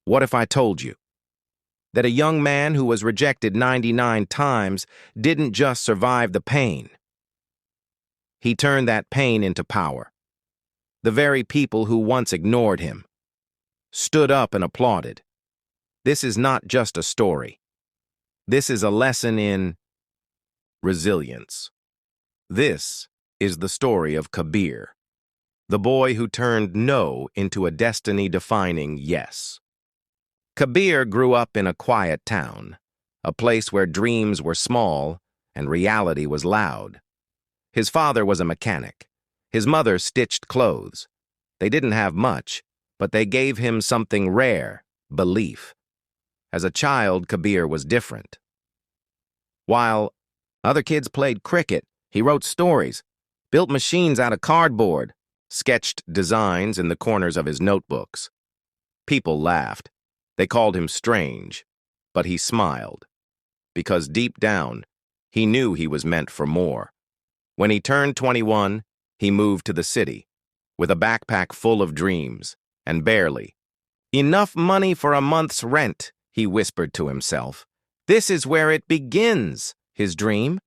What if I told you that a young man who was rejected 99 times didn't just survive the pain? He turned that pain into power. The very people who once ignored him stood up and applauded. This is not just a story. This is a lesson in resilience. This is the story of Kabir, the boy who turned no into a destiny-defining yes. Kabir grew up in a quiet town, a place where dreams were small and reality was loud. His father was a mechanic. His mother stitched clothes. They didn't have much, but they gave him something rare: belief. As a child, Kabir was different. While other kids played cricket, he wrote stories, built machines out of cardboard, sketched designs in the corners of his notebooks. People laughed. They called him strange, but he smiled, because deep down, he knew he was meant for more. When he turned 21, he moved to the city, with a backpack full of dreams, and barely enough money for a month's rent, he whispered to himself. This is where it begins, his dream.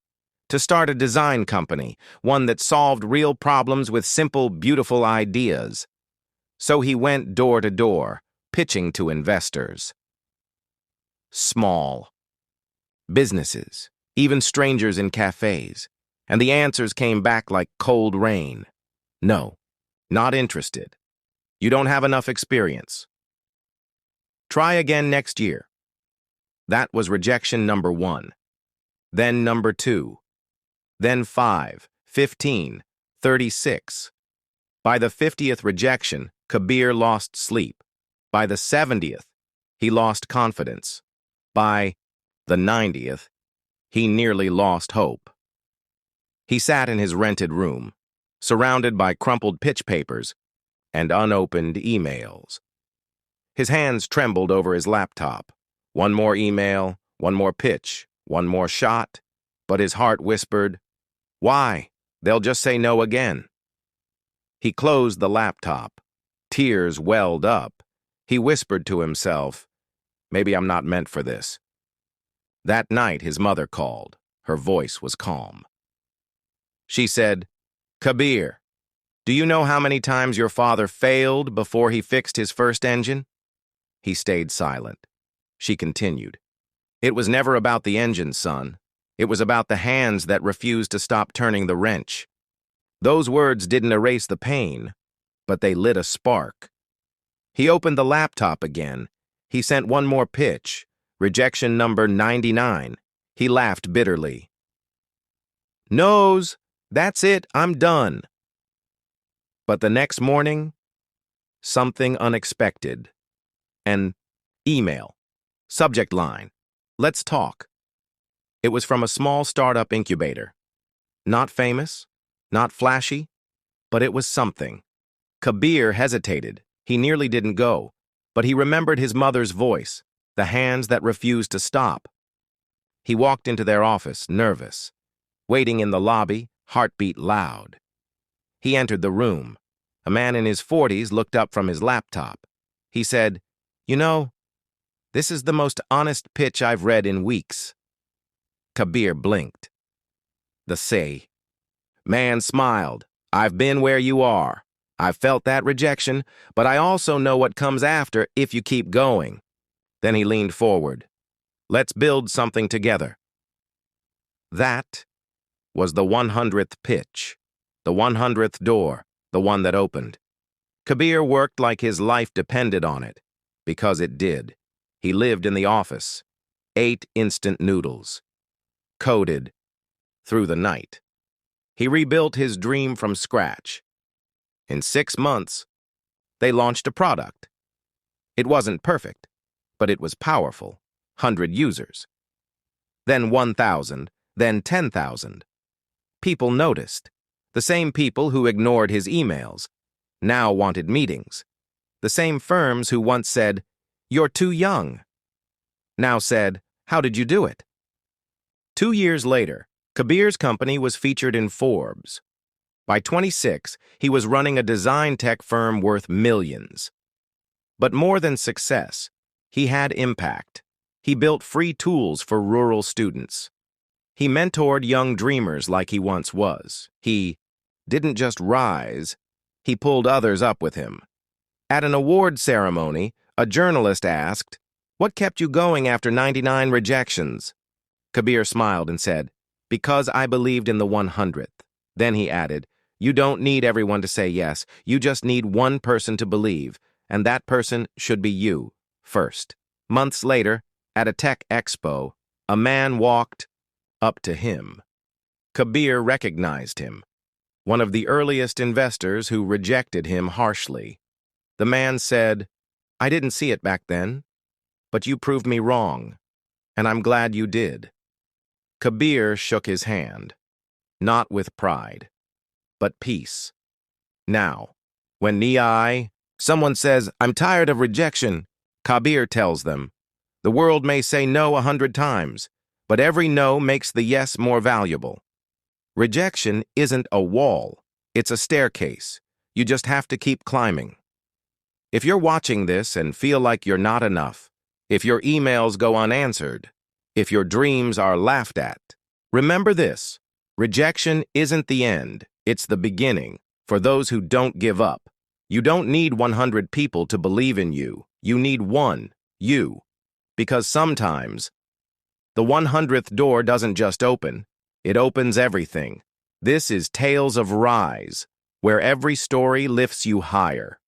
To start a design company, one that solved real problems with simple, beautiful ideas. So he went door to door, pitching to investors. Small businesses, even strangers in cafes, and the answers came back like cold rain. No, not interested. You don't have enough experience. Try again next year. That was rejection number 1. Then number 2. Then 5, 15, 36. By the 50th rejection, Kabir lost sleep. By the 70th, he lost confidence. By the 90th, he nearly lost hope. He sat in his rented room, surrounded by crumpled pitch papers and unopened emails. His hands trembled over his laptop. One more email, one more pitch, one more shot, but his heart whispered, "Why? They'll just say no again." He closed the laptop. Tears welled up. He whispered to himself, "Maybe I'm not meant for this." That night, his mother called. Her voice was calm. She said, "Kabir, do you know how many times your father failed before he fixed his first engine?" He stayed silent. She continued, "It was never about the engine, son. It was about the hands that refused to stop turning the wrench." Those words didn't erase the pain, but they lit a spark. He opened the laptop again. He sent one more pitch, rejection number 99. He laughed bitterly. "No's, that's it, I'm done." But the next morning, something unexpected. An email. Subject line, "Let's talk." It was from a small startup incubator. Not famous, not flashy, but it was something. Kabir hesitated. He nearly didn't go, but he remembered his mother's voice, the hands that refused to stop. He walked into their office, nervous. Waiting in the lobby, heartbeat loud. He entered the room. A man in his 40s looked up from his laptop. He said, "You know, this is the most honest pitch I've read in weeks." Kabir blinked. The man smiled. "I've been where you are. I've felt that rejection, but I also know what comes after if you keep going." Then he leaned forward. "Let's build something together." That was the 100th pitch, the 100th door, the one that opened. Kabir worked like his life depended on it, because it did. He lived in the office, ate instant noodles, coded through the night. He rebuilt his dream from scratch. In 6 months, they launched a product. It wasn't perfect, but it was powerful. 100 users. Then 1,000, then 10,000. People noticed. The same people who ignored his emails now wanted meetings. The same firms who once said, "You're too young," now said, "How did you do it?" 2 years later, Kabir's company was featured in Forbes. By 26, he was running a design tech firm worth millions. But more than success, He had impact. He built free tools for rural students. He mentored young dreamers like he once was. He didn't just rise, he pulled others up with him. At an award ceremony, a journalist asked, "What kept you going after 99 rejections?" Kabir smiled and said, "Because I believed in the 100th. Then he added, "You don't need everyone to say yes. You just need one person to believe, and that person should be you, first." Months later, at a tech expo, a man walked up to him. Kabir recognized him, one of the earliest investors who rejected him harshly. The man said, "I didn't see it back then, but you proved me wrong, and I'm glad you did." Kabir shook his hand, not with pride, but peace. Now, when someone says, "I'm tired of rejection," Kabir tells them, "The world may say no 100 times, but every no makes the yes more valuable." Rejection isn't a wall, it's a staircase. You just have to keep climbing. If you're watching this and feel like you're not enough, if your emails go unanswered, if your dreams are laughed at, remember this: rejection isn't the end, it's the beginning for those who don't give up. You don't need 100 people to believe in you. You need one, you. Because sometimes, the 100th door doesn't just open, it opens everything. This is Tales of Rise, where every story lifts you higher.